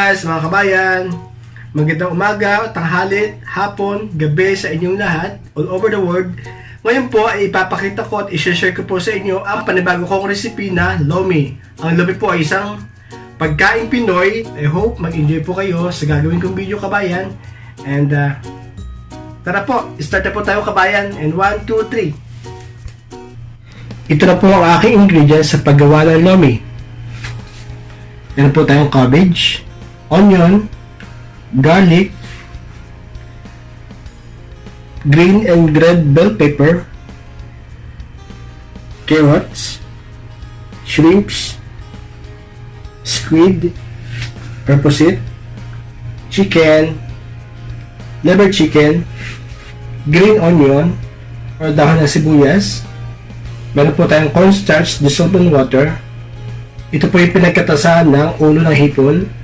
guys, mga kabayan. Magandang umaga, tanghalit, hapon, gabi sa inyong lahat all over the world. Ngayon po ay ipapakita ko at i-share ko po sa inyo ang panibago kong recipe na LOMI. Ang LOMI po ay isang pagkain Pinoy. I hope mag-enjoy po kayo sa gagawin kong video, kabayan. And tara po, start na po tayo, kabayan. And 1, 2, 3. Ito na po ang aking ingredients sa paggawa ng LOMI. Meron po tayong cabbage, onion, garlic, green and red bell pepper, carrots, shrimps, squid, pusit, chicken, liver chicken, green onion or dahon ng sibuyas. Meron po tayong corn starch dissolved in water. Ito po yung pinagkatasan ng ulo ng hipon.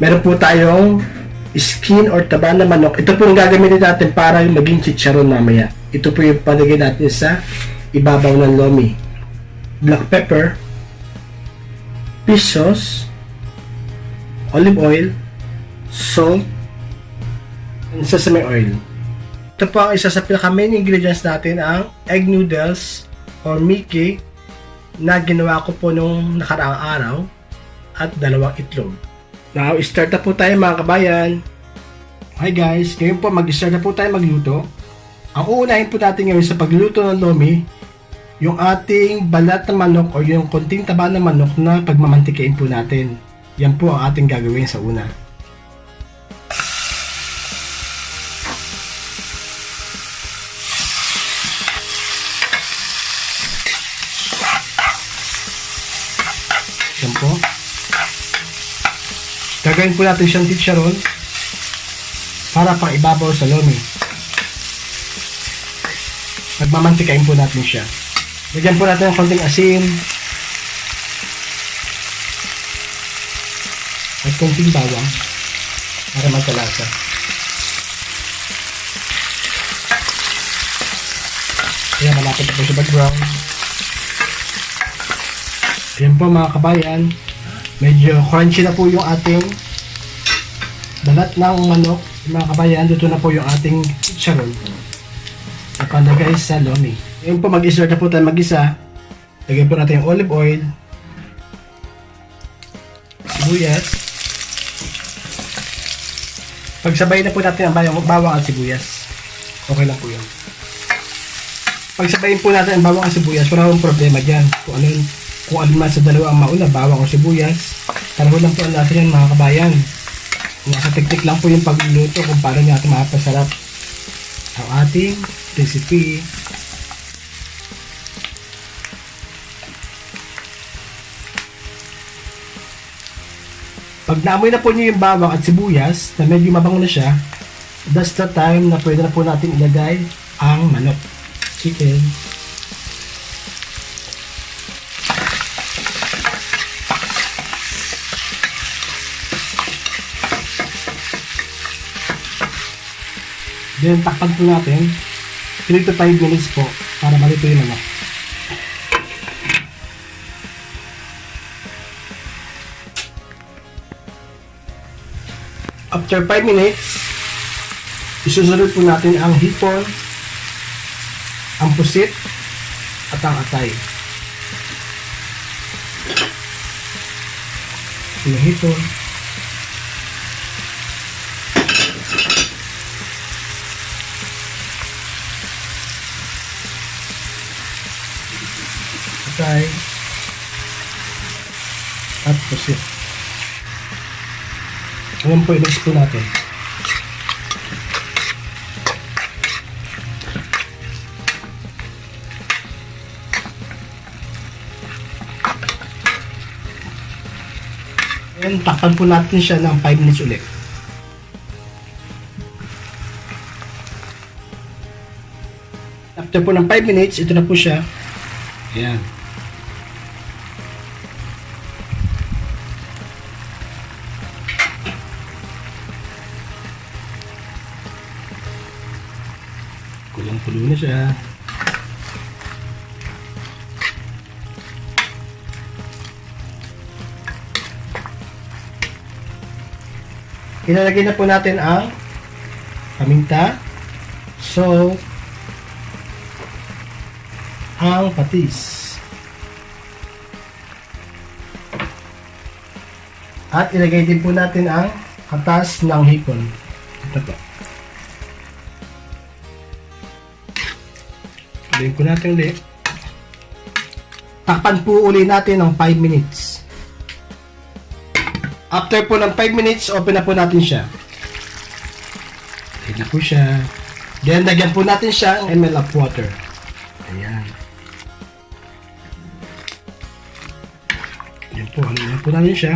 Meron po tayong skin or taba na manok. Ito po yung gagamitin natin para maging Checharon mamaya. Ito po yung palagay natin sa ibabaw ng LOMI. Black pepper, fish sauce, olive oil, salt, and sesame oil. Ito po ang isa sa pinaka-main ingredients natin, ang egg noodles or Miki na ginawa ko po nung nakaraang araw at 2 itlog. Now, start na po tayo, mga kabayan. Hi guys, ngayon po mag-start na po tayo magluto. Ang uunahin po natin ngayon sa pagluto ng LOMI, yung ating balat ng manok o yung konting taba ng manok na pagmamantikain po natin. Yan po ang ating gagawin sa una. Yan po. Gagawin po natin siyang Checharon para pang ibabaw sa LOMI. Magmamantikain po natin siya. Lagyan po natin ng konting asin at konting bawang para magkalasa. Kaya malapit na po siya mag-brown. Ayan po, mga kabayan. Medyo crunchy na po yung ating balat ng manok. Mga kabayan, dito na po yung ating Checharon na palagay sa LOMI. Ngayon po mag-start na po tayo mag-isa. Lagyan po natin yung olive oil, sibuyas. Pagsabay na po natin ang bawang at sibuyas. Okay lang po yun. Pagsabayin po natin ang bawang at sibuyas, wala akong problema dyan. Kung alin man sa dalawa ang mauna, bawang o sibuyas, pareho lang po ang lasa yan, mga kabayan. Nasa teknik lang po yung pagluluto kung paano natin mapasarap ang ating recipe. Pag naamoy na po nyo yung bawang at sibuyas na medyo mabango na siya, that's the time na pwede na po natin ilagay ang manok, chicken. Then, takpan po natin 3 to 5 minutes po para malito yung manok. After 5 minutes, isusunod po natin ang hipon, ang pusit, at ang atay. Yung hipon, atay, at pusit. Ngayon po, i-mix po natin. And takpan po natin siya ng 5 minutes ulit. After po ng 5 minutes, ito na po siya. Ayan. Kulang-kulo na siya. Ilalagay na po natin ang paminta, salt, ang patis. At ilagay din po natin ang katas ng hipon. Ito po. Ilagay po natin ulit. Takpan po ulit natin ng 5 minutes. After po ng 5 minutes, open na po natin siya. Ayan na po siya. Then, lagyan po natin siya ng ml of water. Ayan. Ayan po. Ayan po natin siya.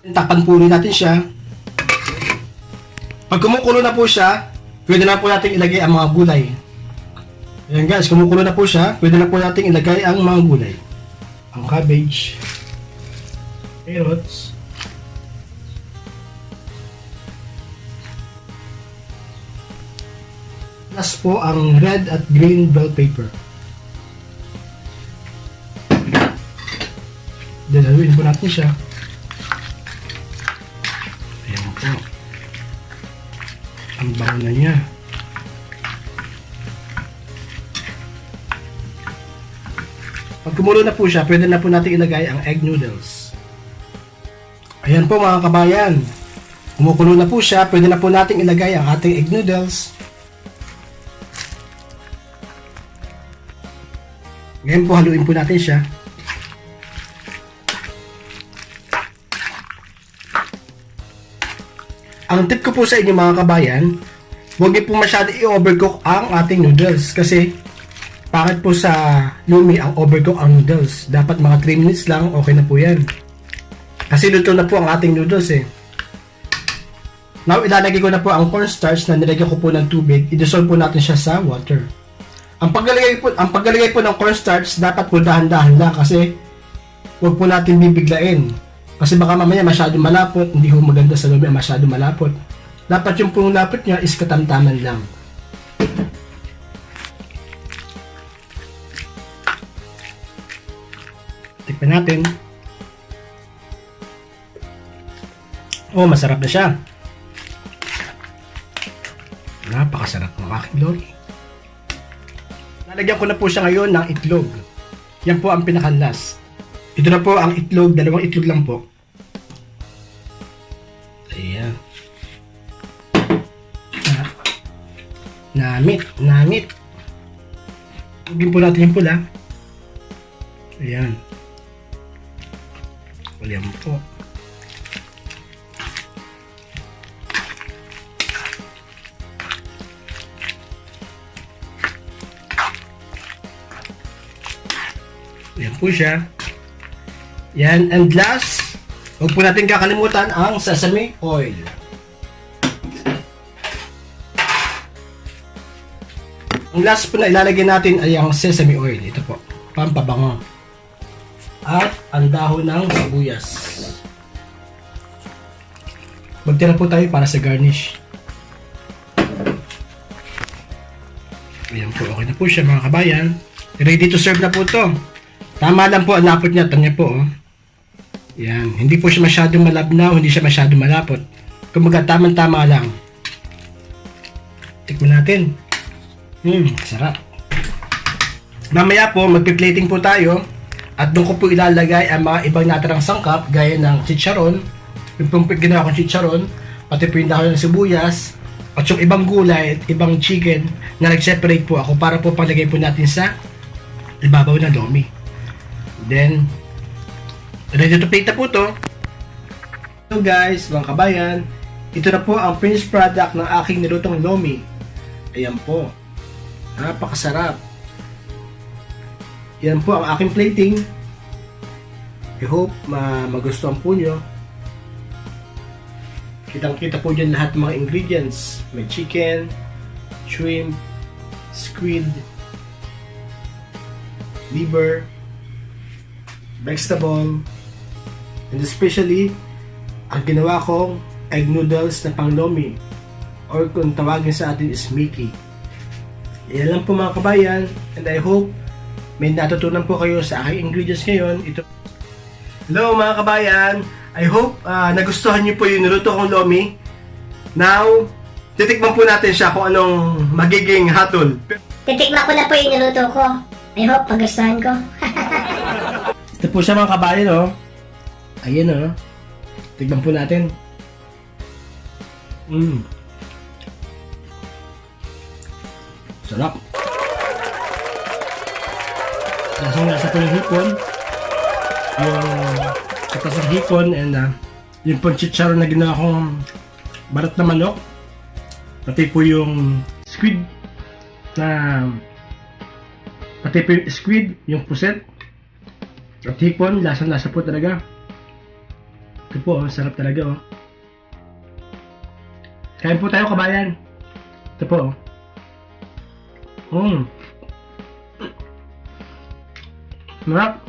Takpan po ulit natin siya. Pag kumukulo na po siya, pwede na po natin ilagay ang mga gulay. Ayan guys, kumukulo na po siya. Pwede na po natin ilagay ang mga gulay. Ang cabbage, carrots, plus po ang red at green bell pepper. Dalawiin po natin siya. Ayan po. Ang bango na niya. Pag kumulo na po siya, pwede na po natin ilagay ang egg noodles. Ayan po mga kabayan. Kumukulo na po siya, pwede na po natin ilagay ang ating egg noodles. Ngayon po haluin po natin siya. Ang tip ko po sa inyo mga kabayan, huwag niyo po masyado i-overcook ang ating noodles kasi bakit po sa LOMI ang overcook ang noodles? Dapat mga 3 minutes lang, okay na po yan. Kasi luto na po ang ating noodles eh. Now, ilalagay ko na po ang cornstarch na nilagay ko po ng tubig. I-dissolve po natin siya sa water. Ang paglalagay po ng cornstarch, dapat po dahan-dahan lang kasi huwag po natin bibiglain. Kasi baka mamaya masyado malapot, hindi po maganda sa LOMI ang masyado malapot. Dapat yung pong lapot niya is katamtaman lang. Tikman natin. Oh, masarap na siya. Napakasarap ng aking LOMI. Lalagyan ko na po siya ngayon ng itlog. Yan po ang pinaka-last. Ito na po ang itlog, 2 itlog lang po. Ayan. Namit. Tugin po natin yung pula. Ayan. Ayan po. Ayan po siya. Yan. And last, huwag po natin kakalimutan ang sesame oil. Ang last po na ilalagay natin ay ang sesame oil. Ito po. Pampabango. At ang dahon ng sibuyas. Magtira po tayo para sa garnish. Ayan po, okay na po siya mga kabayan. Ready to serve na po to. Tama lang po ang lapot niya. Tanya po oh. Ayan, hindi po siya masyadong malabnaw, hindi siya masyadong malapot. Kumbaga tamang-tama lang. Tikman natin. Sarap. Mamaya po, magpi-plating po tayo. At doon ko po ilalagay ang mga ibang natirang sangkap gaya ng Checharon, yung pong ginawa kong Checharon, pati po yung dahon ng sibuyas, at yung ibang gulay at ibang chicken na nag-separate po ako para po palagay po natin sa ibabaw ng LOMI. Then, ready to plate na po to. So guys, mga kabayan, ito na po ang finished product ng aking nilutong LOMI. Ayan po. Napakasarap. Yan po ang aking plating. I hope magustuhan po nyo. Kitang-kita po dyan lahat ng mga ingredients. May chicken, shrimp, squid, liver, vegetable, and especially, ang ginawa kong egg noodles na pang LOMI, or kung tawagin sa atin is Miki. Yan lang po mga kabayan, and I hope may natutunan po kayo sa aking ingredients ngayon. Hello mga kabayan, I hope nagustuhan niyo po yung niluto kong LOMI. Now, titikman po natin siya kung anong magiging hatol. Titikman ko na po yung niluto ko. I hope magustuhan ko. Ito po siya mga kabayan, oh. Ayan, oh. Tignan po natin. Sarap. Lasang-lasa po yung hipon. Yung katas ng hipon and yung pong Checharon na ginawa kong barat na manok. Pati po yung squid yung pusit. At hipon, lasang-lasa po talaga. Ito po, sarap talaga, oh. Kain po tayo kabayan. Ito po, oh. Marap.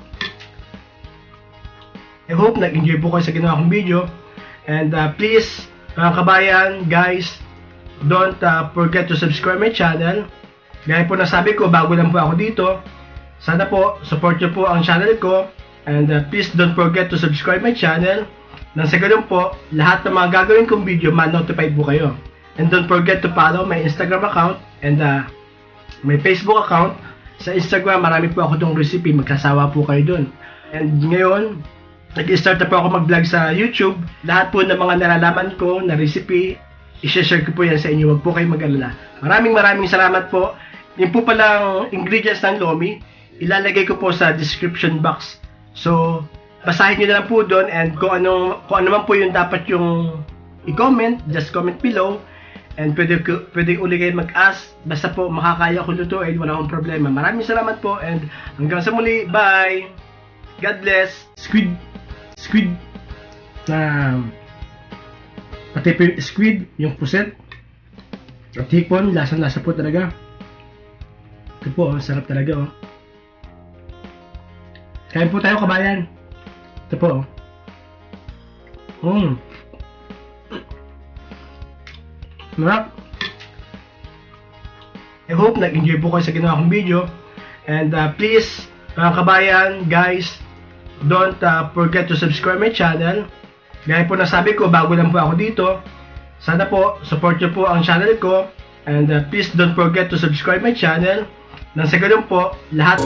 I hope nag-enjoy po kayo sa ginawa kong video. And please, mga kabayan, guys, don't forget to subscribe my channel. Gaya po nasabi ko, bago lang po ako dito. Sana po, support nyo po ang channel ko. And please don't forget to subscribe my channel. Nang sa ganun po, lahat ng mga gagawin kong video, ma-notified po kayo. And don't forget to follow my Instagram account and my Facebook account. Sa Instagram, marami po ako itong recipe. Magkasawa po kayo dun. And ngayon, nag-start na po ako mag-vlog sa YouTube. Lahat po ng mga nalalaman ko na recipe, i-share ko po yan sa inyo. Huwag po kayong mag-alala. Maraming salamat po. Yung po palang ingredients ng LOMI, ilalagay ko po sa description box. So, basahin nyo na lang po doon, and kung ano man po yung dapat yung i-comment, just comment below. And pwede uli kayo mag-ask. Basta po makakaya ko lutuin, wala akong problema. Maraming salamat po, and hanggang sa muli. Bye! God bless! Squid pati po yung squid, yung pusit, at hipon, lasang-lasa po talaga. Ito po, sarap talaga, oh. Kain po tayo kabayan. Ito po, oh. Marap. I hope nag-enjoy po kayo sa ginawa kong video. And please, mga kabayan, guys, don't forget to subscribe my channel. Gaya po nasabi ko, bago lang po ako dito. Sana po, support nyo po ang channel ko. And please don't forget to subscribe my channel. Nang sa ganun po, lahat